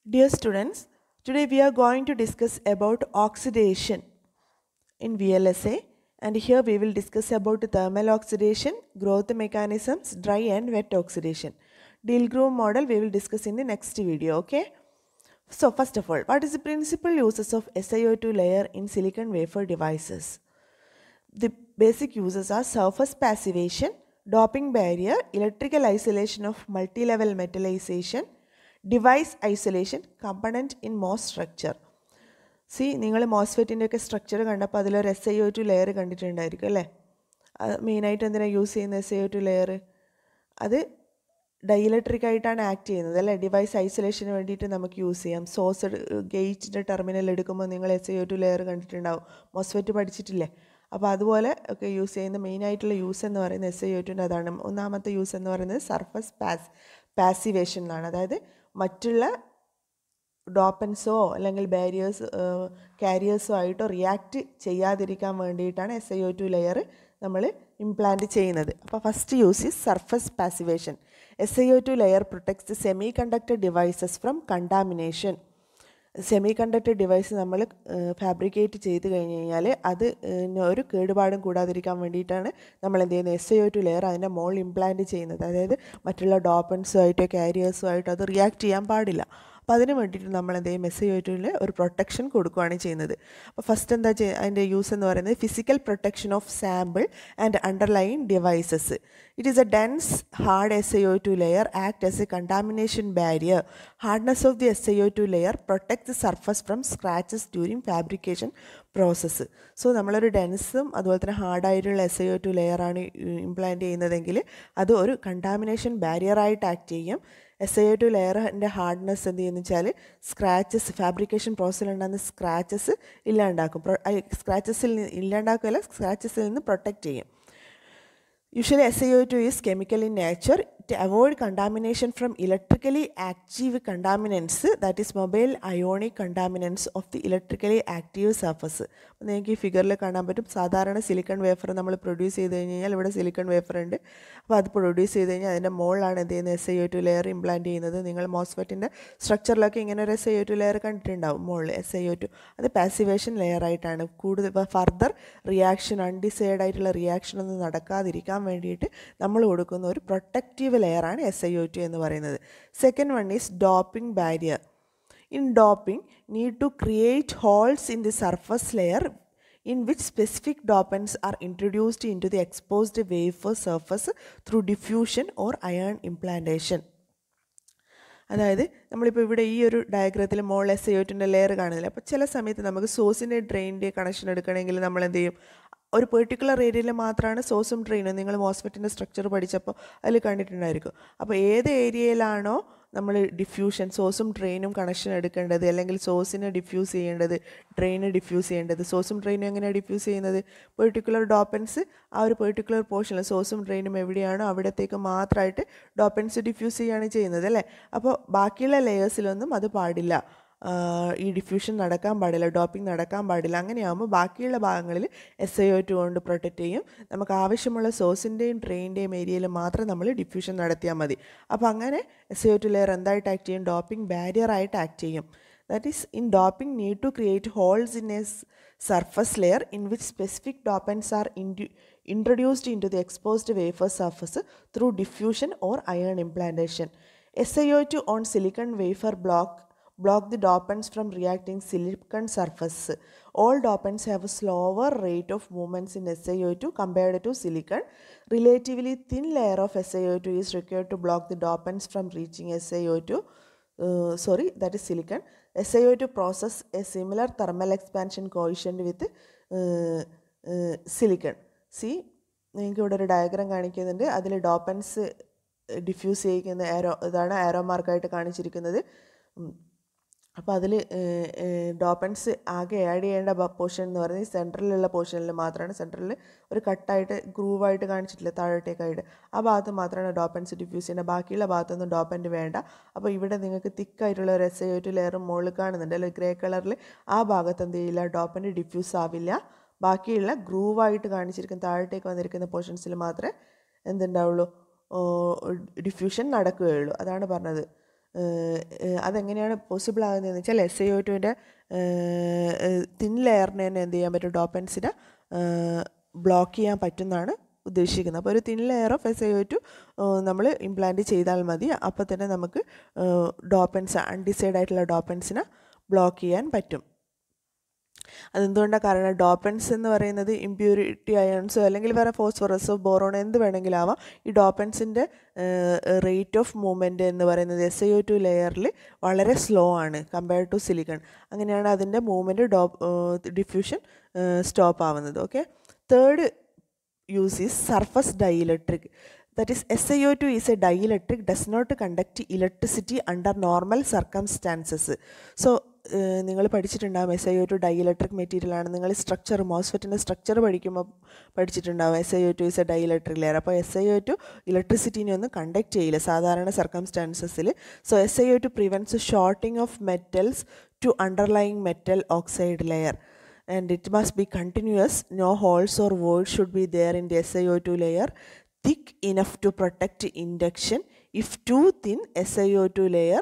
Dear students, today we are going to discuss about oxidation in VLSA, and here we will discuss about thermal oxidation, growth mechanisms, dry and wet oxidation. Dilgrove model we will discuss in the next video, okay? So first of all, what is the principal uses of SiO2 layer in silicon wafer devices? The basic uses are surface passivation, doping barrier, electrical isolation of multi-level metallization, device isolation, component in MOS structure. C നിങ്ങൾ മോസ്ഫെറ്റിൻ്റെ ഒക്കെ structure കണ്ടപ്പോൾ അതിലൊരു SiO2 layer കണ്ടിട്ടുണ്ടായിരിക്കും അല്ലേ? മെയിനായിട്ട് എന്തിനാണ് use ചെയ്യുന്നത് SiO2 layer? അത് dielectric ആയിട്ടാണ് ആക്ട് ചെയ്യുന്നത് അല്ലേ? ഡിവൈസ് ഐസൊലേഷന് വേണ്ടിയിട്ട് നമുക്ക് യൂസ് ചെയ്യാം. സോഴ്സ് ഗേറ്റിൻ്റെ ടെർമിനൽ എടുക്കുമ്പോൾ നിങ്ങൾ SiO2 ലെയർ കണ്ടിട്ടുണ്ടാവും. മോസ്ഫെറ്റ് പഠിച്ചിട്ടില്ലേ? അപ്പോൾ അതുപോലെ ഒക്കെ യൂസ് ചെയ്യുന്ന മെയിനായിട്ടുള്ള യൂസ് എന്ന് പറയുന്നത് SiO2ൻ്റെ അതാണ്. ഒന്നാമത്തെ യൂസ് എന്ന് പറയുന്നത് സർഫസ് പാസിവേഷൻ എന്നാണ്. അതായത് മറ്റുള്ള ഡോപ്പൻസോ അല്ലെങ്കിൽ ബാരിയേഴ്സ് കാരിയേഴ്സോ ആയിട്ടോ റിയാക്ട് ചെയ്യാതിരിക്കാൻ വേണ്ടിയിട്ടാണ് SiO2 ലെയർ നമ്മൾ ഇംപ്ലാന്റ് ചെയ്യുന്നത്. അപ്പോൾ first use is surface passivation. SiO2 layer protects the semi conductor devices from contamination. Semi conductor device നമ്മൾ ഫാബ്രിക്കേറ്റ് ചെയ്ത് കഴിഞ്ഞ് കഴിഞ്ഞാൽ അത് ഒരു കേടുപാടും കൂടാതിരിക്കാൻ വേണ്ടിയിട്ടാണ് നമ്മൾ എന്ത് ചെയ്യുന്നത് SiO2 ലെയർ അതിൻ്റെ മോളിൽ ഇംപ്ലാന്റ് ചെയ്യുന്നത്. അതായത് മറ്റുള്ള ഡോപ്പൻസുമായിട്ടോ കാരിയേഴ്സും ആയിട്ടോ അത് റിയാക്ട് ചെയ്യാൻ പാടില്ല. അപ്പോൾ അതിന് വേണ്ടിയിട്ട് നമ്മൾ എന്ത് ചെയ്യും SiO2ൽ ഒരു പ്രൊട്ടക്ഷൻ കൊടുക്കുകയാണ് ചെയ്യുന്നത്. അപ്പോൾ ഫസ്റ്റ് എന്താ അതിൻ്റെ യൂസ് എന്ന് പറയുന്നത് physical protection of sample and underline devices. It is A dense hard SiO2 layer act as A contamination barrier. Hardness of the SiO2 layer protect the surface from scratches during fabrication process. So നമ്മളൊരു ഡെൻസും അതുപോലെ തന്നെ ഹാർഡായിട്ടുള്ള SiO2 ലെയറാണ് implant ചെയ്യുന്നതെങ്കിൽ അത് ഒരു contamination ബാരിയറായിട്ട് act ചെയ്യും. SiO2 ലെയറിൻ്റെ hardness എന്ത് ചെയ്യുന്നു വെച്ചാൽ സ്ക്രാച്ചസ് ഫാബ്രിക്കേഷൻ പ്രോസസ്സിലുണ്ടാകുന്ന സ്ക്രാച്ചസ് ഇല്ലാണ്ടാക്കും. സ്ക്രാച്ചസിൽ ഇല്ലാണ്ടാക്കുകയല്ല, സ്ക്രാച്ചസിൽ നിന്ന് പ്രൊട്ടക്റ്റ് ചെയ്യും. Usually SiO2 is chemical in nature. To avoid contamination from electrically active contaminants, that is mobile ionic contaminants of the electrically active surface. അപ്പോൾ നിങ്ങൾക്ക് ഈ ഫിഗറിൽ കാണാൻ പറ്റും. സാധാരണ സിലിക്കൺ വേഫർ നമ്മൾ പ്രൊഡ്യൂസ് ചെയ്ത് കഴിഞ്ഞാൽ ഇവിടെ സിലിക്കൺ വേഫർ ഉണ്ട്. അപ്പോൾ അത് പ്രൊഡ്യൂസ് ചെയ്ത് കഴിഞ്ഞാൽ അതിൻ്റെ മുകളിലാണ് എന്ത് ചെയ്യുന്നത് SiO2 ലെയർ ഇംപ്ലാന്റ് ചെയ്യുന്നത്. നിങ്ങൾ മോസ്ഫെറ്റിൻ്റെ സ്ട്രക്ചറിലൊക്കെ ഇങ്ങനെ ഒരു SiO2 ലെയർ കണ്ടിട്ടുണ്ടാവും. മുകളിൽ SiO2 അത് പാസിവേഷൻ ലെയറായിട്ടാണ്. കൂടുതൽ ഫർദർ റിയാക്ഷൻ അൺഡിസൈഡ് ആയിട്ടുള്ള റിയാക്ഷൻ ഒന്നും നടക്കാതിരിക്കാൻ വേണ്ടിയിട്ട് നമ്മൾ കൊടുക്കുന്ന ഒരു പ്രൊട്ടക്റ്റീവ് ലെയറാണ് SiO2 എന്ന് പറയുന്നത്. Second one is doping barrier. In doping need to create holes in the surface layer in which specific dopants are introduced into the exposed wafer surface through diffusion or ion implantation. അതായത് നമ്മളിപ്പോൾ ഇവിടെ ഈ ഒരു ഡയഗ്രത്തിൽ മോൾ SiO2ൻ്റെ layer കാണുന്നില്ല. അപ്പോൾ ചില സമയത്ത് നമുക്ക് സോഴ്സിൻ്റെ ഡ്രെയിനിൻ്റെ കണക്ഷൻ എടുക്കണമെങ്കിൽ നമ്മൾ എന്ത് ചെയ്യും, ഒരു പെർട്ടിക്കുലർ ഏരിയയിൽ മാത്രമാണ് സോഴ്സും ഡ്രെയിനും. നിങ്ങൾ മോസ്ഫെറ്റിൻ്റെ സ്ട്രക്ചർ പഠിച്ചപ്പോൾ അതിൽ കണ്ടിട്ടുണ്ടായിരിക്കും. അപ്പോൾ ഏത് ഏരിയയിലാണോ നമ്മൾ ഡിഫ്യൂഷൻ സോഴ്സും ഡ്രെയിനും കണക്ഷൻ എടുക്കേണ്ടത്, അല്ലെങ്കിൽ സോഴ്സിനെ ഡിഫ്യൂസ് ചെയ്യേണ്ടത്, ഡ്രെയിന് ഡിഫ്യൂസ് ചെയ്യേണ്ടത്, സോഴ്സും ഡ്രെയിനും എങ്ങനെയാണ് ഡിഫ്യൂസ് ചെയ്യുന്നത്, പെർട്ടിക്കുലർ ഡോപ്പൻസ് ആ ഒരു പെർട്ടിക്കുലർ പോർഷനിൽ സോഴ്സും ഡ്രെയിനും എവിടെയാണോ അവിടത്തേക്ക് മാത്രമായിട്ട് ഡോപ്പൻസ് ഡിഫ്യൂസ് ചെയ്യുകയാണ് ചെയ്യുന്നത് അല്ലേ. അപ്പോൾ ബാക്കിയുള്ള ലെയേഴ്സിലൊന്നും അത് പാടില്ല, ഈ ഡിഫ്യൂഷൻ നടക്കാൻ പാടില്ല, ഡോപ്പിംഗ് നടക്കാൻ പാടില്ല. അങ്ങനെയാകുമ്പോൾ ബാക്കിയുള്ള ഭാഗങ്ങളിൽ SiO2 കൊണ്ട് പ്രൊട്ടക്റ്റ് ചെയ്യും. നമുക്ക് ആവശ്യമുള്ള സോഴ്സിൻ്റെയും ഡ്രെയിനിൻ്റെയും ഏരിയയിൽ മാത്രം നമ്മൾ ഡിഫ്യൂഷൻ നടത്തിയാൽ മതി. അപ്പോൾ അങ്ങനെ SiO2 ലെയർ എന്തായിട്ട് ആക്ട് ചെയ്യും, ഡോപ്പിംഗ് ബാരിയറായിട്ട് ആക്ട് ചെയ്യും. That is in doping need to create holes in a surface layer in which specific dopants are introduced into the exposed wafer surface through diffusion or ion implantation. SiO2 on silicon wafer block the dopants from reacting silicon surface. All dopants have a slower rate of movements in SiO2 compared to silicon. Relatively thin layer of SiO2 is required to block the dopants from reaching that is silicon. SiO2 process a similar thermal expansion coefficient with silicon. See, നിങ്ങൾക്ക് ഇവിടെ ഒരു diagram കാണിക്കുന്നുണ്ട്. അതിൽ ഡോപ്പൻസ് diffuse ചെയ്യിക്കുന്ന ഇതാണ് ആരോ മാർക്കായിട്ട് കാണിച്ചിരിക്കുന്നത്. അപ്പോൾ അതിൽ ഡോപ്പൻസ് ആകെ ആഡ് ചെയ്യേണ്ട പോർഷൻ എന്ന് പറയുന്നത് സെൻട്രലിലുള്ള പോർഷനിൽ മാത്രമാണ്. സെൻട്രലിൽ ഒരു കട്ടായിട്ട് ഗ്രൂവായിട്ട് കാണിച്ചിട്ടില്ല താഴോട്ടേക്കായിട്ട്, ആ ഭാഗത്ത് മാത്രമാണ് ഡോപ്പൻസ് ഡിഫ്യൂസ് ചെയ്യുന്നത്. ബാക്കിയുള്ള ഭാഗത്തൊന്നും ഡോപ്പൻറ്റ് വേണ്ട. അപ്പോൾ ഇവിടെ നിങ്ങൾക്ക് തിക്കായിട്ടുള്ള ഒരു SiO2 ലെയർ മുകളിൽ കാണുന്നുണ്ട് അല്ലെങ്കിൽ ഗ്രേ കളറിൽ, ആ ഭാഗത്ത് എന്ത് ചെയ്യില്ല, ഡോപ്പൻറ്റ് ഡിഫ്യൂസ് ആവില്ല. ബാക്കിയുള്ള ഗ്രൂവായിട്ട് കാണിച്ചിരിക്കുന്ന താഴോട്ടേക്ക് വന്നിരിക്കുന്ന പോർഷൻസിൽ മാത്രമേ എന്തുണ്ടാവുള്ളൂ, ഡിഫ്യൂഷൻ നടക്കുകയുള്ളൂ. അതാണ് പറഞ്ഞത്. അതെങ്ങനെയാണ് പോസിബിൾ ആകുന്നതെന്ന് വെച്ചാൽ SiO2ൻ്റെ തിൻ ലെയറിനെ തന്നെ എന്ത് ചെയ്യാൻ പറ്റും, ഡോപ്പൻസിനെ ബ്ലോക്ക് ചെയ്യാൻ പറ്റുമെന്നാണ് ഉദ്ദേശിക്കുന്നത്. അപ്പോൾ ഒരു തിൻ ലെയർ ഓഫ് SiO2 നമ്മൾ ഇംപ്ലാന്റ് ചെയ്താൽ മതി. അപ്പോൾ തന്നെ നമുക്ക് ഡോപ്പൻസ്, അൺഡിസൈഡ് ആയിട്ടുള്ള ഡോപ്പൻസിനെ ബ്ലോക്ക് ചെയ്യാൻ പറ്റും. അതെന്തുകൊണ്ടാണ്? കാരണം ഡോപ്പൻസ് എന്ന് പറയുന്നത് ഇമ്പ്യൂരിറ്റി അയൺസോ അല്ലെങ്കിൽ വേറെ ഫോസ്ഫറസോ ബോറോണോ എന്ത് വേണമെങ്കിലും ആവാം. ഈ ഡോപ്പൻസിൻ്റെ റേറ്റ് ഓഫ് മൂവ്മെൻറ്റ് എന്ന് പറയുന്നത് SiO2 ലെയറിൽ വളരെ സ്ലോ ആണ് കമ്പയർഡ് ടു സിലിക്കൺ. അങ്ങനെയാണ് അതിൻ്റെ മൂവ്മെൻറ്റ് ഡിഫ്യൂഷൻ സ്റ്റോപ്പ് ആവുന്നത്. Okay. Third use is surface dielectric. That is, SiO2 is a dielectric, does not conduct electricity under normal circumstances. So നിങ്ങൾ പഠിച്ചിട്ടുണ്ടാകും SiO2 dielectric material ആണ്. നിങ്ങൾ structure, മോസ്ഫെറ്റിൻ്റെ structure പഠിക്കുമ്പോൾ പഠിച്ചിട്ടുണ്ടാകും SiO2 is a dielectric layer. അപ്പോൾ SiO2 ഇലക്ട്രിസിറ്റീനെ ഒന്നും conduct ചെയ്യില്ല സാധാരണ സർക്കംസ്റ്റാൻസസിൽ. So SiO2 prevents shorting of metals to underlying metal oxide layer. And it must be continuous. No holes or voids should be there in the SiO2 layer, thick enough to protect induction. If too thin, SiO2 layer,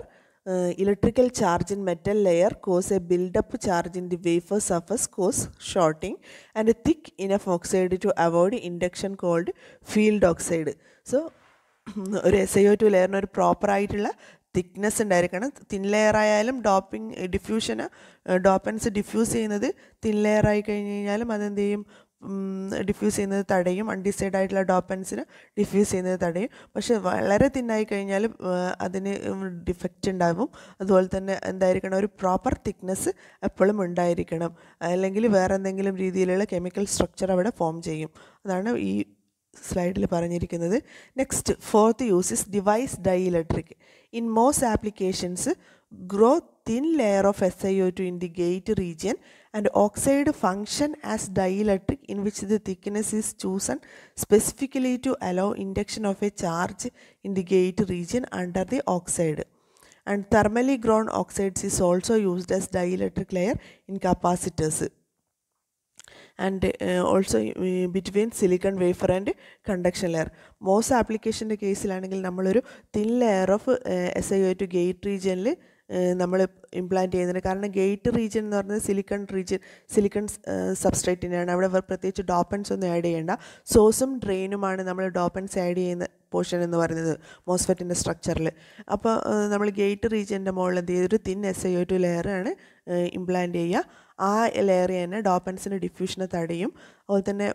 electrical charge in metal layer cause a build-up charge in the wafer surface, cause shorting, and a thick enough oxide to avoid induction called field oxide. So ഒരു SiO2 ലെയറിന് ഒരു പ്രോപ്പറായിട്ടുള്ള thickness ഉണ്ടായിരിക്കണം. Thin layer ആയാലും ഡോപ്പൻസ് diffuse ചെയ്യുന്നത് thin layer ആയി കഴിഞ്ഞ് കഴിഞ്ഞാലും അതെന്ത് ചെയ്യും, ഡിഫ്യൂസ് ചെയ്യുന്നത് തടയും. അൺഡിസൈഡ് ആയിട്ടുള്ള ഡോപ്പൻസിന് ഡിഫ്യൂസ് ചെയ്യുന്നത് തടയും. പക്ഷേ വളരെ തിന്നായി കഴിഞ്ഞാൽ അതിന് ഡിഫക്റ്റ് ഉണ്ടാവും. അതുപോലെ തന്നെ എന്തായിരിക്കണം, ഒരു പ്രോപ്പർ തിക്നെസ് എപ്പോഴും ഉണ്ടായിരിക്കണം. അല്ലെങ്കിൽ വേറെ എന്തെങ്കിലും രീതിയിലുള്ള കെമിക്കൽ സ്ട്രക്ചർ അവിടെ ഫോം ചെയ്യും. അതാണ് ഈ സ്ലൈഡിൽ പറഞ്ഞിരിക്കുന്നത്. Next, fourth use is device dielectric. In most applications grow thin layer of SiO2 in the gate region and oxide function as dielectric in which the thickness is chosen specifically to allow induction of a charge in the gate region under the oxide. And thermally grown oxides is also used as dielectric layer in capacitors. And also between silicon wafer and conduction layer. Most ആപ്ലിക്കേഷൻ്റെ കേസിലാണെങ്കിൽ നമ്മളൊരു thin layer of SiO2 gate റീജിയനിൽ നമ്മൾ implant ചെയ്യുന്നുണ്ട്. കാരണം gate region എന്ന് പറയുന്നത് silicon സബ്സ്ട്രേറ്റിനാണ്. അവിടെ പ്രത്യേകിച്ച് ഡോപ്പൻസ് ഒന്നും ആഡ് ചെയ്യേണ്ട. സോഴ്സും ഡ്രെയിനുമാണ് നമ്മൾ ഡോപ്പൻസ് ആഡ് ചെയ്യുന്ന പോർഷൻ എന്ന് പറയുന്നത് മോസ്ഫെറ്റിൻ്റെ സ്ട്രക്ചറിൽ. അപ്പോൾ നമ്മൾ ഗേറ്റ് റീജിയൻ്റെ മുകളിൽ എന്ത് ചെയ്തൊരു തിൻ SiO2 ലെയറാണ് ഇംപ്ലാന്റ് ചെയ്യുക. ആ ലെയർ തന്നെ ഡോപ്പൻസിൻ്റെ ഡിഫ്യൂഷനെ തടയും. അതുപോലെ തന്നെ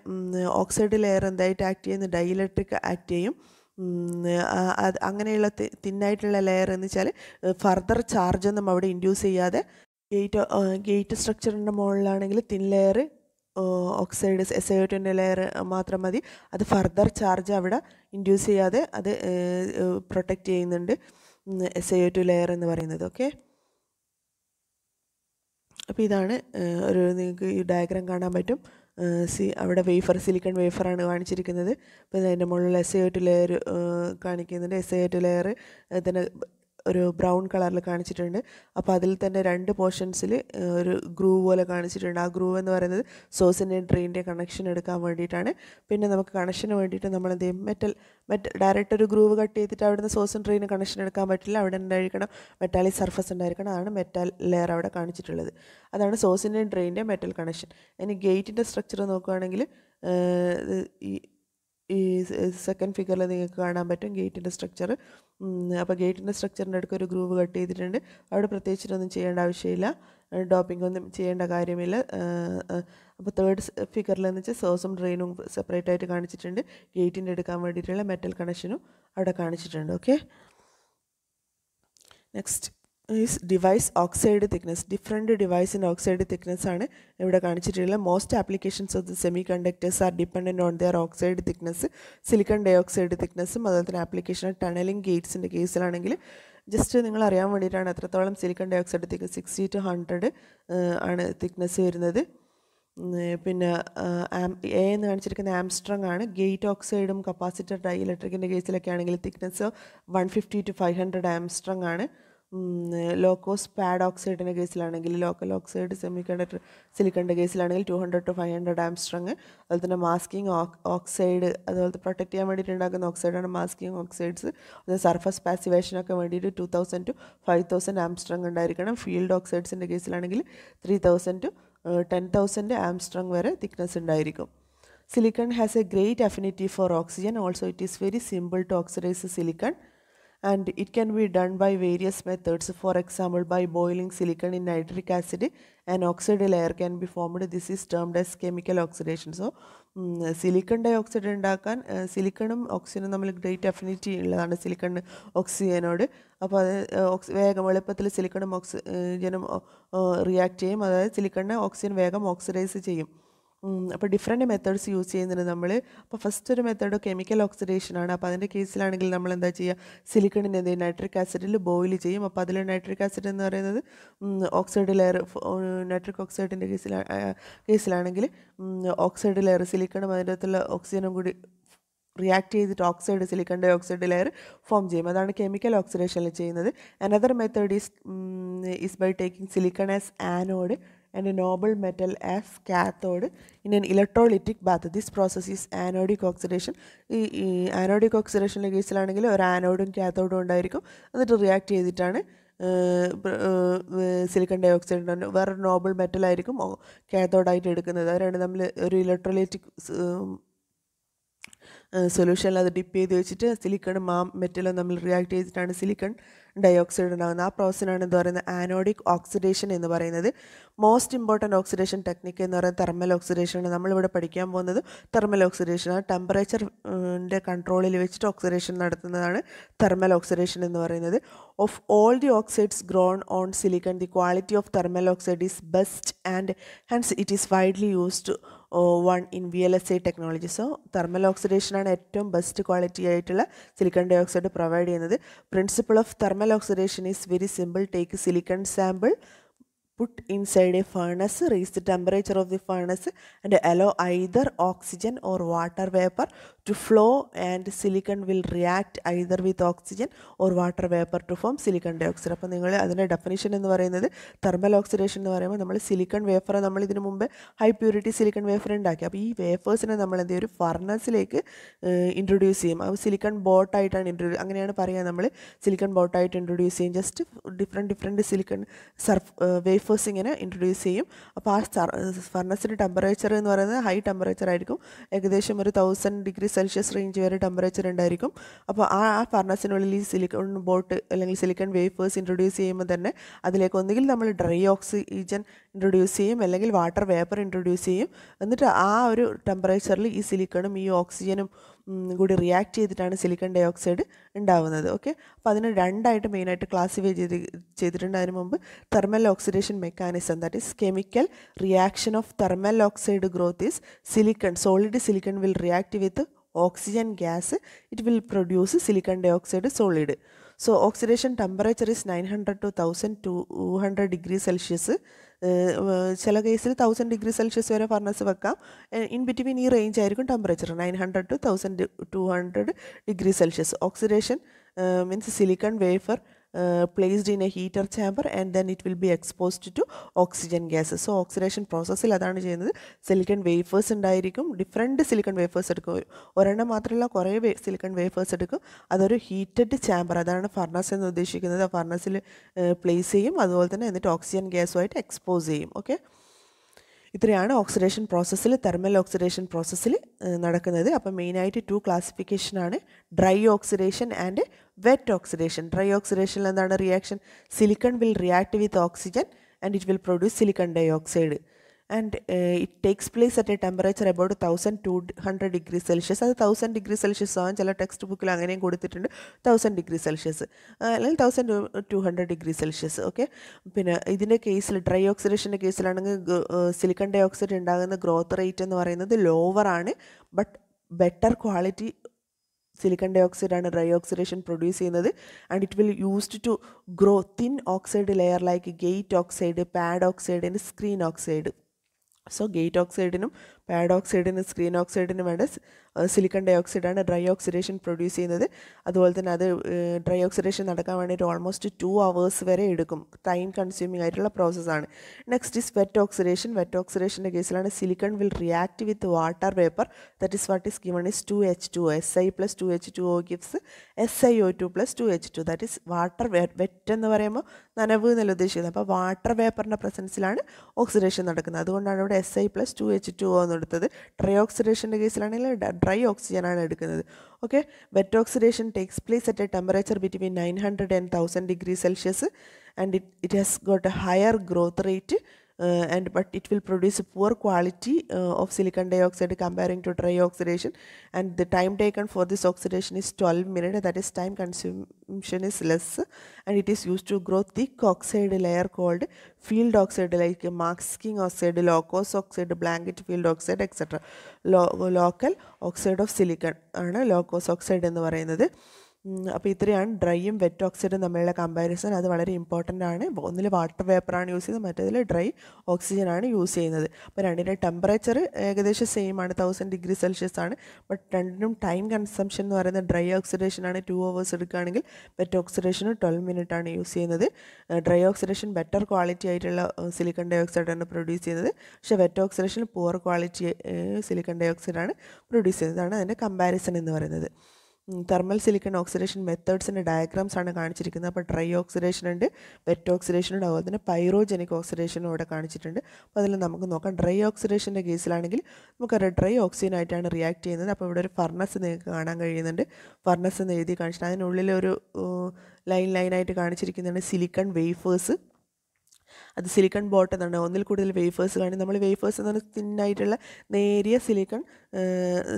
ഓക്സൈഡ് ലെയർ എന്തായിട്ട് ആക്ട് ചെയ്യുന്ന ഡൈഇലക്ട്രിക് ആക്ട് ചെയ്യും. അങ്ങനെയുള്ള തിന്നായിട്ടുള്ള ലെയർ എന്ന് വെച്ചാൽ ഫർദർ ചാർജൊന്നും അവിടെ ഇൻഡ്യൂസ് ചെയ്യാതെ ഗേറ്റ് സ്ട്രക്ചറിൻ്റെ മുകളിലാണെങ്കിൽ thin layer oxide SiO2 layer മാത്രം മതി. അത് ഫർദർ ചാർജ് അവിടെ ഇൻഡ്യൂസ് ചെയ്യാതെ അത് പ്രൊട്ടക്റ്റ് ചെയ്യുന്നുണ്ട് SiO2 ലെയർ എന്ന് പറയുന്നത്. ഓക്കെ. അപ്പോൾ ഇതാണ് നിങ്ങൾക്ക് ഈ ഡയഗ്രാം കാണാൻ പറ്റും. അവിടെ സിലിക്കൺ വേഫറാണ് കാണിച്ചിരിക്കുന്നത്. അപ്പോൾ അതിൻ്റെ മുകളിൽ SiO2 ലെയർ കാണിക്കുന്നുണ്ട്. SiO2 ലെയർ തന്നെ ഒരു ബ്രൗൺ കളറിൽ കാണിച്ചിട്ടുണ്ട്. അപ്പോൾ അതിൽ തന്നെ രണ്ട് പോർഷൻസിൽ ഒരു ഗ്രൂവ് പോലെ കാണിച്ചിട്ടുണ്ട്. ആ ഗ്രൂവ് എന്ന് പറയുന്നത് സോഴ്സിൻ്റെ ഡ്രെയിനിൻ്റെ കണക്ഷൻ എടുക്കാൻ വേണ്ടിയിട്ടാണ്. പിന്നെ നമുക്ക് കണക്ഷന് വേണ്ടിയിട്ട് നമ്മൾ എന്ത് ചെയ്യും, ഡയറക്റ്റ് ഒരു ഗ്രൂവ് കട്ട് ചെയ്തിട്ട് അവിടുന്ന് സോഴ്സും ഡ്രെയിനും കണക്ഷൻ എടുക്കാൻ പറ്റില്ല. അവിടെ ഉണ്ടായിരിക്കണം മെറ്റാലിക് സർഫസ് ഉണ്ടായിരിക്കണം. അതാണ് മെറ്റൽ ലെയർ അവിടെ കാണിച്ചിട്ടുള്ളത്. അതാണ് സോഴ്സിൻ്റെയും ഡ്രെയിനിൻ്റെയും മെറ്റൽ കണക്ഷൻ. ഇനി ഗേറ്റിൻ്റെ സ്ട്രക്ചർ നോക്കുകയാണെങ്കിൽ ഈ സെക്കൻഡ് ഫിഗറിൽ നിങ്ങൾക്ക് കാണാൻ പറ്റും ഗേറ്റിൻ്റെ സ്ട്രക്ചർ. അപ്പോൾ ഗേറ്റിൻ്റെ സ്ട്രക്ചറിൻ്റെ അടുക്ക് ഒരു ഗ്രൂവ് കട്ട് ചെയ്തിട്ടുണ്ട്. അവിടെ പ്രത്യേകിച്ചിട്ടൊന്നും ചെയ്യേണ്ട ആവശ്യമില്ല, ഡോപ്പിംഗ് ഒന്നും ചെയ്യേണ്ട കാര്യമില്ല. അപ്പോൾ തേർഡ് ഫിഗറിലെന്ന് വെച്ചാൽ സോഴ്സും ഡ്രെയിനും സെപ്പറേറ്റ് ആയിട്ട് കാണിച്ചിട്ടുണ്ട്. ഗേറ്റിൻ്റെ എടുക്കാൻ വേണ്ടിയിട്ടുള്ള മെറ്റൽ കണക്ഷനും അവിടെ കാണിച്ചിട്ടുണ്ട്. Okay. Next is device oxide thickness. Different ഡിവൈസിൻ്റെ ഓക്സൈഡ് തിക്നെസ് ആണ് ഇവിടെ കാണിച്ചിട്ടുള്ളത്. Most applications of the semiconductors are dependent on their oxide thickness. Silicon dioxide തിക്നെസ്സും അതുപോലെ തന്നെ ആപ്ലിക്കേഷൻ ടണലിംഗ് ഗേറ്റ്സിൻ്റെ കേസിലാണെങ്കിൽ ജസ്റ്റ് നിങ്ങൾ അറിയാൻ വേണ്ടിയിട്ടാണ് എത്രത്തോളം silicon dioxide thickness 60 to 100 ആണ് തിക്നെസ് വരുന്നത്. പിന്നെ എ എന്ന് കാണിച്ചിരിക്കുന്ന ആംസ്ട്രോങ് ആണ്. ഗേറ്റ് ഓക്സൈഡും കപ്പാസിറ്റർ ഡൈ ഇലക്ട്രിക്കിൻ്റെ കേസിലൊക്കെ ആണെങ്കിൽ തിക്നെസ് 150 to 500 ആംസ്ട്രോങ് ആണ്. ലോ കോസ്റ്റ് പാഡ് ഓക്സൈഡിൻ്റെ കേസിലാണെങ്കിൽ ലോക്കൽ ഓക്സൈഡ് സെമി കണ്ടക്ടർ സിലിക്കണിൻ്റെ കേസിലാണെങ്കിൽ 200 to 500 ആംസ്ട്രോങ്. അതുപോലെ തന്നെ മാസ്കിങ് ഓക്സൈഡ്, അതുപോലെ പ്രൊട്ടക്ട് ചെയ്യാൻ വേണ്ടിയിട്ട് ഉണ്ടാക്കുന്ന ഓക്സൈഡാണ് മാസ്കിങ് ഓക്സൈഡ്സ്. അത് സർഫസ് പാസിവേഷനൊക്കെ വേണ്ടിയിട്ട് 2000 to 5000 ആംസ്ട്രോങ് ഉണ്ടായിരിക്കണം. ഫീൽഡ് ഓക്സൈഡ്സിൻ്റെ കേസിലാണെങ്കിൽ 3000 to 10,000 ആംസ്ട്രോങ് വരെ തിക്നെസ് ഉണ്ടായിരിക്കും. Silicon has a great affinity for oxygen. Also, it is very simple to oxidize silicon, and it can be done by various methods. For example, by boiling silicon in nitric acid, an oxide layer can be formed. This is termed as chemical oxidation. So, silicon dioxide ഉണ്ടാക്കാൻ സിലിക്കണും ഓക്സിജനും തമ്മിൽ great affinity ഉള്ളതാണ് silicon ഓക്സിജനോട്. അപ്പോൾ അത് വേഗം എളുപ്പത്തിൽ സിലിക്കണും ഓക്സിജനും react ചെയ്യും. അതായത് സിലിക്കണിനെ ഓക്സിജൻ വേഗം ഓക്സിഡൈസ് ചെയ്യും. അപ്പോൾ ഡിഫറെൻറ്റ് മെത്തേഡ്സ് യൂസ് ചെയ്യുന്നുണ്ട് നമ്മൾ. അപ്പോൾ ഫസ്റ്റ് ഒരു മെത്തേഡ് കെമിക്കൽ ഓക്സിഡേഷനാണ്. അപ്പോൾ അതിൻ്റെ കേസിലാണെങ്കിൽ നമ്മൾ എന്താ ചെയ്യുക, സിലിക്കണിനെ എന്ത് ചെയ്യും, നൈട്രിക് ആസിഡിൽ ബോയിൽ ചെയ്യും. അപ്പോൾ അതിൽ നൈട്രിക് ആസിഡ് എന്ന് പറയുന്നത് ഓക്സൈഡ് ലെയർ, നൈട്രിക് ഓക്സൈഡിൻ്റെ കേസിലാണെങ്കിൽ ഓക്സൈഡ് ലെയർ സിലിക്കണും അതിൻ്റെ അകത്തുള്ള ഓക്സിജനും കൂടി റിയാക്ട് ചെയ്തിട്ട് oxide silicon dioxide layer form ചെയ്യും. അതാണ് കെമിക്കൽ ഓക്സിഡേഷനിൽ ചെയ്യുന്നത്. Another method is by taking silicon as anode and a noble metal as cathode in an electrolytic bath. This process is anodic oxidation. ഈ anodic oxidation കേസിലാണെങ്കിൽ ഒരു ആനോഡും കാത്തോഡും ഉണ്ടായിരിക്കും. എന്നിട്ട് react ചെയ്തിട്ടാണ് silicon dye oxide വേറൊരു നോബിൾ മെറ്റലായിരിക്കും കാത്തോഡായിട്ട് എടുക്കുന്നത്. അവരാണ് നമ്മൾ ഒരു ഇലക്ട്രോലൈറ്റിക് സൊല്യൂഷനിൽ അത് ഡിപ്പ് ചെയ്ത് വെച്ചിട്ട് സിലിക്കണും മെറ്റലും നമ്മൾ റിയാക്ട് ചെയ്തിട്ടാണ് സിലിക്കൺ ഡയോക്സൈഡ് ഉണ്ടാകുന്നത്. ആ പ്രോസസ്സിനാണ് എന്താ പറയുന്നത്, ആനോഡിക് ഓക്സിഡേഷൻ എന്ന് പറയുന്നത്. മോസ്റ്റ് ഇമ്പോർട്ടൻറ്റ് ഓക്സിഡേഷൻ ടെക്നിക്ക് എന്ന് പറയുന്നത് തെർമൽ ഓക്സിഡേഷനാണ്. നമ്മളിവിടെ പഠിക്കാൻ പോകുന്നത് തെർമൽ ഓക്സിഡേഷൻ. ആ ടെമ്പറേച്ചറിൻ്റെ കൺട്രോളിൽ വെച്ചിട്ട് ഓക്സിഡേഷൻ നടത്തുന്നതാണ് തെർമൽ ഓക്സിഡേഷൻ എന്ന് പറയുന്നത്. Of all the oxides grown on silicon, the quality of thermal oxide is best and hence it is widely used one in VLSI technology. So thermal ഓക്സിഡേഷനാണ് ഏറ്റവും best quality ആയിട്ടുള്ള silicon dioxide provide ചെയ്യുന്നത്. Principle of thermal oxidation is very simple. Take a silicon sample, put inside a furnace, raise the temperature of the furnace and allow either oxygen or water vapor to flow, and silicon will react either with oxygen or water vapor to form silicon dioxide. അപ്പോൾ നിങ്ങൾ അതിൻ്റെ definition എന്ന് പറയുന്നത് thermal oxidation എന്ന് പറയുമ്പോൾ നമ്മൾ silicon wafer, നമ്മൾ ഇതിനു മുമ്പ് ഹൈ പ്യൂരിറ്റി സിലിക്കൺ വേഫർ ഉണ്ടാക്കി. അപ്പോൾ ഈ വേഫേഴ്സിനെ നമ്മൾ എന്ത് ചെയ്യും, ഒരു ഫർണസിലേക്ക് ഇൻട്രൊഡ്യൂസ് ചെയ്യും. അത് സിലിക്കൺ ബോട്ടായിട്ടാണ് അങ്ങനെയാണ് പറയുക, നമ്മൾ സിലിക്കൺ ബോട്ടായിട്ട് ഇൻട്രൊഡ്യൂസ് ചെയ്യും. ജസ്റ്റ് ഡിഫറെൻറ്റ് സിലിക്കൺ വേഫേഴ്സ് ഇങ്ങനെ ഇൻട്രൊഡ്യൂസ് ചെയ്യും. അപ്പോൾ ആ ഫർണസിൻ്റെ ടെമ്പറേച്ചർ എന്ന് പറയുന്നത് ഹൈ ടെമ്പറേച്ചർ ആയിരിക്കും. ഏകദേശം ഒരു 1000 ഡിഗ്രി സെൽഷ്യസ് റേഞ്ച് വരെ ടെമ്പറേച്ചർ ഉണ്ടായിരിക്കും. അപ്പോൾ ആ ഫർണസിനുള്ളിൽ ഈ സിലിക്കൺ ബോട്ട് അല്ലെങ്കിൽ സിലിക്കൺ വേഫേഴ്സ് ഇൻട്രൊഡ്യൂസ് ചെയ്യുമ്പോൾ തന്നെ അതിലേക്ക് ഒന്നുകിൽ നമ്മൾ ഡ്രൈ ഓക്സിജൻ ഇൻട്രൊഡ്യൂസ് ചെയ്യും, അല്ലെങ്കിൽ വാട്ടർ വേപ്പർ ഇൻട്രൊഡ്യൂസ് ചെയ്യും. എന്നിട്ട് ആ ഒരു ടെമ്പറേച്ചറിൽ ഈ സിലിക്കണും ഈ ഓക്സിജനും കൂടി റിയാക്ട് ചെയ്തിട്ടാണ് സിലിക്കൺ ഡൈ ഓക്സൈഡ് ഉണ്ടാവുന്നത്. ഓക്കെ, അപ്പോൾ അതിന് രണ്ടായിട്ട് മെയിനായിട്ട് ക്ലാസിഫൈ ചെയ്തിട്ടുണ്ട്. അതിന് മുമ്പ് thermal oxidation mechanism, that is chemical reaction of thermal oxide growth is silicon, solid silicon will react with oxygen gas, it will produce silicon dioxide solid. So oxidation temperature is 900 to 1200 degrees Celsius. ചില കേസിൽ 1000 degree Celsius വരെ furnace വെക്കാം. In between ഈ range ആയിരിക്കും temperature 900 to 1200 degree Celsius. Oxidation means silicon wafer placed in a heater chamber and then it will be exposed to oxygen gases. So oxidation പ്രോസസ്സിൽ അതാണ് ചെയ്യുന്നത്. Silicon wafers ഉണ്ടായിരിക്കും, different silicon wafers എടുക്കും. ഒരെണ്ണം മാത്രമല്ല, കുറേ സിലിക്കൺ വേഫേഴ്സ് എടുക്കും. അതൊരു ഹീറ്റഡ് ചാമ്പർ, അതാണ് ഫർണസ് എന്ന് ഉദ്ദേശിക്കുന്നത്. ആ ഫർണസിൽ പ്ലേസ് ചെയ്യും, അതുപോലെ തന്നെ എന്നിട്ട് ഓക്സിജൻ ഗ്യാസുമായിട്ട് എക്സ്പോസ് ചെയ്യും. ഓക്കെ, ഇത്രയാണ് ഓക്സിഡേഷൻ പ്രോസസ്സിൽ, തെർമൽ ഓക്സിഡേഷൻ പ്രോസസ്സിൽ നടക്കുന്നത്. അപ്പം മെയിനായിട്ട് 2 ക്ലാസിഫിക്കേഷനാണ്, dry oxidation and wet oxidation. Dry ഓക്സിഡേഷനിൽ എന്താണ് reaction, silicon will react with oxygen and it will produce silicon dioxide and it takes place at a temperature about 1200 degree Celsius. അത് 1000 degree Celsius ആവാൻ ചില text ബുക്കിൽ അങ്ങനെയും കൊടുത്തിട്ടുണ്ട്, 1000 degree Celsius അല്ലെങ്കിൽ 1200 degree Celsius. Okay, പിന്നെ ഇതിൻ്റെ കേസിൽ ഡ്രൈ ഓക്സിഡേഷൻ്റെ കേസിലാണെങ്കിൽ സിലിക്കൺ ഡൈ ഓക്സൈഡ് ഉണ്ടാകുന്ന ഗ്രോത്ത് റേറ്റ് എന്ന് പറയുന്നത് ലോവർ ആണ്, ബട്ട് ബെറ്റർ ക്വാളിറ്റി സിലിക്കൺ ഡൈ ഓക്സൈഡാണ് ഡ്രൈ ഓക്സിഡേഷൻ പ്രൊഡ്യൂസ് ചെയ്യുന്നത്. And it will used to grow thin oxide layer like gate oxide, pad oxide and screen oxide. So gate ഓക്സൈഡിനും pad ഓക്സൈഡിന് screen ഓക്സൈഡിന് വേണ്ട സിലിക്കൺ ഡൈ ഓക്സൈഡാണ് ഡ്രൈ ഓക്സിഡേഷൻ പ്രൊഡ്യൂസ് ചെയ്യുന്നത്. അതുപോലെ തന്നെ അത് ഡ്രൈ ഓക്സിഡേഷൻ നടക്കാൻ വേണ്ടിയിട്ട് ഓൾമോസ്റ്റ് 2 hours വരെ എടുക്കും. ടൈം കൺസ്യൂമിംഗ് ആയിട്ടുള്ള പ്രോസസ്സാണ്. Next is wet oxidation. Wet ഓക്സിഡേഷൻ്റെ കേസിലാണ് silicon will react with water vapour. That is what is given is 2H2O. Si plus 2H2O gives SiO2 plus 2H2. That is water wet എന്ന് പറയുമ്പോൾ നനവ് എന്നല്ല ഉദ്ദേശിക്കുന്നത്. അപ്പോൾ വാട്ടർ വേപ്പറിൻ്റെ പ്രസൻസിലാണ് ഓക്സിഡേഷൻ നടക്കുന്നത്. അതുകൊണ്ടാണ് ഇവിടെ Si plus 2H2O എന്ന് എടുത്തത്. ഡ്രൈ ഓക്സിഡേഷൻ്റെ കേസിലാണെങ്കിൽ ഡ്രൈ ഓക്സിജനാണ് എടുക്കുന്നത്. Okay, wet oxidation takes place at a temperature between 900 and 1000 degrees Celsius and it has got a higher growth rate but it will produce poor quality of silicon dioxide comparing to dry oxidation, and the time taken for this oxidation is 12 minutes. That is, time consumption is less, and it is used to grow thick oxide layer called field oxide, like masking oxide, locose oxide, blanket field oxide, etc. Local oxide of silicon ആണ് ലോക്കോസ് oxide എന്ന് പറയുന്നത്. അപ്പോൾ ഇത്രയാണ് ഡ്രൈയും wet ഓക്സൈഡും തമ്മിലുള്ള comparison. അത് വളരെ important ആണ്. ഒന്നിൽ വാട്ടർ വേപ്പറാണ് യൂസ് ചെയ്യുന്നത്, മറ്റേതിൽ ഡ്രൈ ഓക്സിജനാണ് യൂസ് ചെയ്യുന്നത്. അപ്പോൾ രണ്ടിൻ്റെ ടെമ്പറേച്ചർ ഏകദേശം സെയിം ആണ്, 1000 degrees Celsius ആണ്. ബട്ട് രണ്ടിനും ടൈം കൺസംഷൻ എന്ന് പറയുന്നത് ഡ്രൈ ഓക്സിഡേഷനാണ് 2 hours എടുക്കുകയാണെങ്കിൽ വെറ്റ് ഓക്സിഡേഷന് 12 minutes ആണ് യൂസ് ചെയ്യുന്നത്. ഡ്രൈ ഓക്സിഡേഷൻ ബെറ്റർ ക്വാളിറ്റി ആയിട്ടുള്ള സിലിക്കൺ ഡൈ ഓക്സൈഡാണ് പ്രൊഡ്യൂസ് ചെയ്യുന്നത്. പക്ഷേ wet oxidation poor quality silicon ഡൈ ഓക്സൈഡാണ് പ്രൊഡ്യൂസ് ചെയ്യുന്നതാണ് അതിൻ്റെ കമ്പാരിസൺ എന്ന് പറയുന്നത്. തെർമൽ സിലിക്കൺ ഓക്സിഡേഷൻ മെത്തേഡ്സിൻ്റെ ഡയഗ്രാംസ് ആണ് കാണിച്ചിരിക്കുന്നത്. അപ്പോൾ ഡ്രൈ ഓക്സിഡേഷൻ ഉണ്ട്, വെറ്റ് ഓക്സിഡേഷൻ ഉണ്ട്, അതുപോലെ തന്നെ പൈറോജനിക് ഓക്സിഡേഷനും ഇവിടെ കാണിച്ചിട്ടുണ്ട്. അപ്പോൾ അതിൽ നമുക്ക് നോക്കാം. ഡ്രൈ ഓക്സിഡേഷൻ്റെ കേസിലാണെങ്കിൽ നമുക്കറിയാം ഡ്രൈ ഓക്സിജനായിട്ടാണ് റിയാക്ട് ചെയ്യുന്നത്. അപ്പോൾ ഇവിടെ ഒരു ഫർണസ് നിങ്ങൾക്ക് കാണാൻ കഴിയുന്നുണ്ട്. ഫർണസ് എന്ന് എഴുതി കാണിച്ചിട്ട് അതിനുള്ളിൽ ഒരു ലൈനായിട്ട് കാണിച്ചിരിക്കുന്നതാണ് സിലിക്കൺ വേഫേഴ്സ്. അത് സിലിക്കൺ ബോട്ട് എന്നാണ്. ഒന്നിൽ കൂടുതൽ വേഫേഴ്സ് കാണും. നമ്മൾ വേഫേഴ്സ് എന്ന് പറഞ്ഞാൽ തിന്നായിട്ടുള്ള നേരിയ സിലിക്കൺ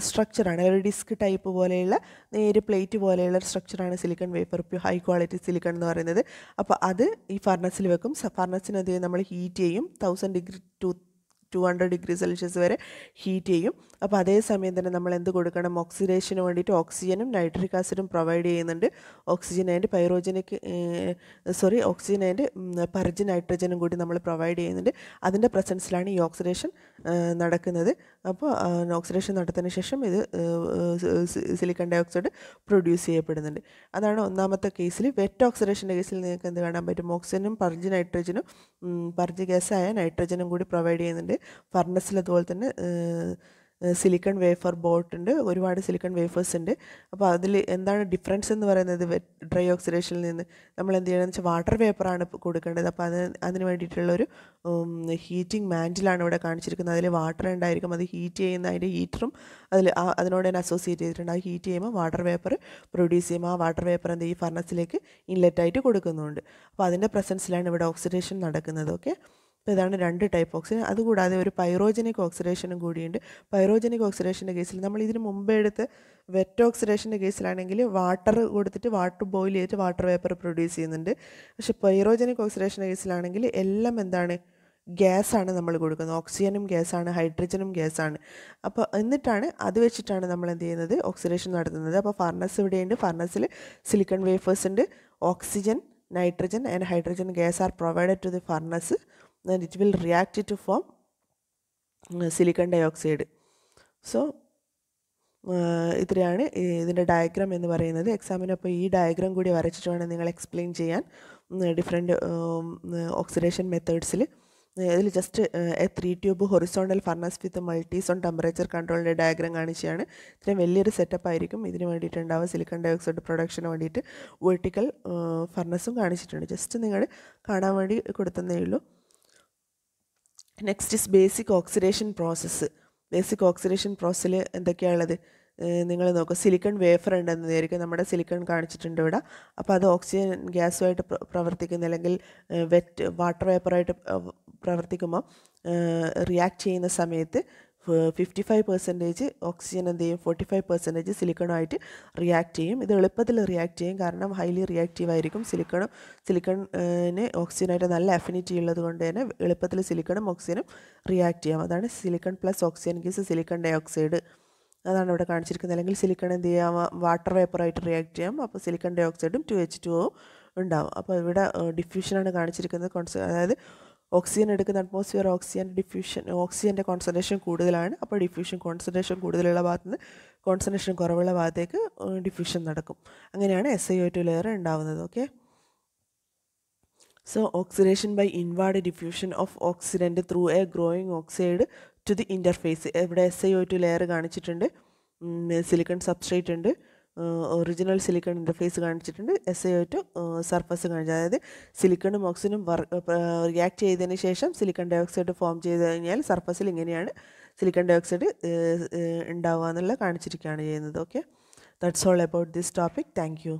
സ്ട്രക്ചറാണ്. ഒരു ഡിസ്ക് ടൈപ്പ് പോലെയുള്ള നേരിയ പ്ലേറ്റ് പോലെയുള്ള സ്ട്രക്ചറാണ് silicon wafer, high quality silicon എന്ന് പറയുന്നത്. അപ്പോൾ അത് ഈ ഫർണസിൽ വെക്കും. ഫർണസിനത് നമ്മൾ ഹീറ്റ് ചെയ്യും. 1000 degree to 200 degrees Celsius വരെ ഹീറ്റ് ചെയ്യും. അപ്പോൾ അതേ സമയം തന്നെ നമ്മൾ എന്ത് കൊടുക്കണം? ഓക്സിഡേഷന് വേണ്ടിയിട്ട് ഓക്സിജനും നൈട്രിക് ആസിഡും പ്രൊവൈഡ് ചെയ്യുന്നുണ്ട്. ഓക്സിജൻ ആൻഡ് പർജ് നൈട്രജനും കൂടി നമ്മൾ പ്രൊവൈഡ് ചെയ്യുന്നുണ്ട്. അതിൻ്റെ പ്രസൻസിലാണ് ഈ ഓക്സിഡേഷൻ നടക്കുന്നത്. അപ്പോൾ ഓക്സിഡേഷൻ നടത്തിയതിന് ശേഷം ഇത് സിലിക്കൺ ഡൈ ഓക്സൈഡ് പ്രൊഡ്യൂസ് ചെയ്യപ്പെടുന്നുണ്ട്. അതാണ് ഒന്നാമത്തെ കേസിൽ. വെറ്റ് ഓക്സിഡേഷൻ്റെ കേസിൽ നിങ്ങൾക്ക് എന്ത് കാണാൻ പറ്റും? ഓക്സിജനും പർജ് നൈട്രജനും പർജ് ഗ്യാസായ നൈട്രജനും കൂടി പ്രൊവൈഡ് ചെയ്യുന്നുണ്ട്. ഫർണസിൽ അതുപോലെ തന്നെ സിലിക്കൺ വേഫർ ബോട്ട് ഉണ്ട്, ഒരുപാട് സിലിക്കൺ വേഫേഴ്സ് ഉണ്ട്. അപ്പോൾ അതിൽ എന്താണ് ഡിഫറൻസ് എന്ന് പറയുന്നത്? ഡ്രൈ ഓക്സിഡേഷനിൽ നിന്ന് നമ്മൾ എന്ത് ചെയ്യണമെന്ന് വെച്ചാൽ വാട്ടർ വേപ്പറാണ് കൊടുക്കേണ്ടത്. അപ്പോൾ അതിന് വേണ്ടിയിട്ടുള്ളൊരു ഹീറ്റിംഗ് മാൻറ്റിലാണ് ഇവിടെ കാണിച്ചിരിക്കുന്നത്. അതിൽ വാട്ടർ ഉണ്ടായിരിക്കും. അത് ഹീറ്റ് ചെയ്യുന്ന അതിൻ്റെ ഹീറ്ററും അതിനോട് തന്നെ അസോസിയേറ്റ് ചെയ്തിട്ടുണ്ട്. അത് ഹീറ്റ് ചെയ്യുമ്പോൾ വാട്ടർ വേപ്പർ പ്രൊഡ്യൂസ് ചെയ്യുമ്പോൾ ആ വാട്ടർ വേപ്പർ എന്ത് ഈ ഫർണസിലേക്ക് ഇൻലെറ്റായിട്ട് കൊടുക്കുന്നുണ്ട്. അപ്പോൾ അതിൻ്റെ പ്രസൻസിലാണ് ഇവിടെ ഓക്സിഡേഷൻ നടക്കുന്നത്. ഓക്കെ, അപ്പോൾ ഇതാണ് 2 ടൈപ്പ് ഓക്സിജൻ. അതുകൂടാതെ ഒരു പൈറോജനിക് ഓക്സിഡേഷനും കൂടിയുണ്ട്. പൈറോജനിക് ഓക്സിഡേഷൻ്റെ കേസിൽ നമ്മൾ ഇതിന് മുമ്പേ എടുത്ത് വെറ്റ് ഓക്സിഡേഷൻ്റെ കേസിലാണെങ്കിൽ വാട്ടർ കൊടുത്തിട്ട് വാട്ടർ ബോയിൽ ചെയ്തിട്ട് വാട്ടർ വേപ്പർ പ്രൊഡ്യൂസ് ചെയ്യുന്നുണ്ട്. പക്ഷേ പൈറോജനിക് ഓക്സിഡേഷൻ്റെ കേസിലാണെങ്കിൽ എല്ലാം എന്താണ്? ഗ്യാസാണ് നമ്മൾ കൊടുക്കുന്നത്. ഓക്സിജനും ഗ്യാസാണ്, ഹൈഡ്രജനും ഗ്യാസാണ്. അപ്പോൾ എന്നിട്ടാണ് അത് വെച്ചിട്ടാണ് നമ്മൾ എന്ത് ചെയ്യുന്നത്? ഓക്സിഡേഷൻ നടത്തുന്നത്. അപ്പോൾ ഫർണസ് ഇവിടെയുണ്ട്. ഫർണസിൽ സിലിക്കൺ വേഫേഴ്സ് ഉണ്ട്. Oxygen, nitrogen and hydrogen gas are provided to the furnace and it will react to form silicon dioxide. So ഇത്രയാണ് ഇതിൻ്റെ ഡയഗ്രാം എന്ന് പറയുന്നത്. എക്സാമിന് അപ്പോൾ ഈ ഡയഗ്രാം കൂടി വരച്ചിട്ട് വേണം നിങ്ങൾ എക്സ്പ്ലെയിൻ ചെയ്യാൻ ഡിഫറെൻറ്റ് ഓക്സിഡേഷൻ മെത്തേഡ്സിൽ. ഇതിൽ just a 3 tube horizontal furnace with multizone temperature കൺട്രോളിൻ്റെ ഡയഗ്രാം കാണിച്ചാണ്. ഇത്രയും വലിയൊരു സെറ്റപ്പ് ആയിരിക്കും ഇതിന് വേണ്ടിയിട്ടുണ്ടാവുക. സിലിക്കൺ ഡയോക്സൈഡ് പ്രൊഡക്ഷന് വേണ്ടിയിട്ട് വെർട്ടിക്കൽ ഫർണസും കാണിച്ചിട്ടുണ്ട്. ജസ്റ്റ് നിങ്ങൾ കാണാൻ വേണ്ടി കൊടുത്തതേ ഉള്ളൂ. Next is basic oxidation process. Basic oxidation പ്രോസസ്സിൽ എന്തൊക്കെയാണുള്ളത് നിങ്ങൾ നോക്കുക. സിലിക്കൺ വേഫർ ഉണ്ടെന്ന് വിചാരിക്കും. നമ്മുടെ സിലിക്കൺ കാണിച്ചിട്ടുണ്ട് ഇവിടെ. അപ്പോൾ അത് ഓക്സിജൻ ഗ്യാസുമായിട്ട് പ്രവർത്തിക്കുന്ന അല്ലെങ്കിൽ വാട്ടർ വേപ്പറായിട്ട് പ്രവർത്തിക്കുമ്പോൾ റിയാക്ട് ചെയ്യുന്ന സമയത്ത് 55% ഓക്സിജൻ എന്ത് ചെയ്യും, 45% സിലിക്കണുമായിട്ട് റിയാക്ട് ചെയ്യും. ഇത് എളുപ്പത്തിൽ റിയാക്ട് ചെയ്യും, കാരണം ഹൈലി റിയാക്റ്റീവ് ആയിരിക്കും. സിലിക്കണിന് ഓക്സിജനായിട്ട് നല്ല അഫിനിറ്റി ഉള്ളത് കൊണ്ട് തന്നെ എളുപ്പത്തിൽ സിലിക്കണും ഓക്സിജനും റിയാക്ട് ചെയ്യാം. അതാണ് സിലിക്കൺ പ്ലസ് ഓക്സിജൻ ഗീസ് സിലിക്കൺ ഡൈ ഓക്സൈഡ്. അതാണ് ഇവിടെ കാണിച്ചിരിക്കുന്നത്. അല്ലെങ്കിൽ സിലിക്കൺ എന്ത് ചെയ്യാം, വാട്ടർ വേപ്പറായിട്ട് റിയാക്ട് ചെയ്യാം. അപ്പോൾ സിലിക്കൺ ഡൈ ഓക്സൈഡും 2H2O ഉണ്ടാവും. അപ്പോൾ ഇവിടെ ഡിഫ്യൂഷനാണ് കാണിച്ചിരിക്കുന്നത്. അതായത് ഓക്സിജൻ എടുക്കുന്ന അറ്റ്മോസ്ഫിയർ ഓക്സിജൻ്റെ കോൺസെൻട്രേഷൻ കൂടുതലാണ്. അപ്പോൾ ഡിഫ്യൂഷൻ കോൺസെൻട്രേഷൻ കൂടുതലുള്ള ഭാഗത്ത് നിന്ന് കോൺസെൻട്രേഷൻ കുറവുള്ള ഭാഗത്തേക്ക് ഡിഫ്യൂഷൻ നടക്കും. അങ്ങനെയാണ് SiO2 ലെയർ ഉണ്ടാവുന്നത്. Okay. So oxidation by inward diffusion of oxidant through a growing oxide to the interface. ഇവിടെ SiO2 ലെയർ കാണിച്ചിട്ടുണ്ട്, സിലിക്കൺ സബ്സ്ട്രേറ്റ് ഉണ്ട്, ഒറിജിനൽ സിലിക്കൺ ഇൻ്റർഫേസ് കാണിച്ചിട്ടുണ്ട്, SiO2 സർഫസ് കാണിച്ചു. അതായത് സിലിക്കണും ഓക്സിജനും റിയാക്ട് ചെയ്തതിന് ശേഷം സിലിക്കൺ ഡയോക്സൈഡ് ഫോം ചെയ്ത് കഴിഞ്ഞാൽ സർഫസിൽ ഇങ്ങനെയാണ് സിലിക്കൺ ഡയോക്സൈഡ് ഉണ്ടാവുക എന്നുള്ള കാണിച്ചിരിക്കുകയാണ് ചെയ്യുന്നത്. Okay, that's all about this topic. Thank you.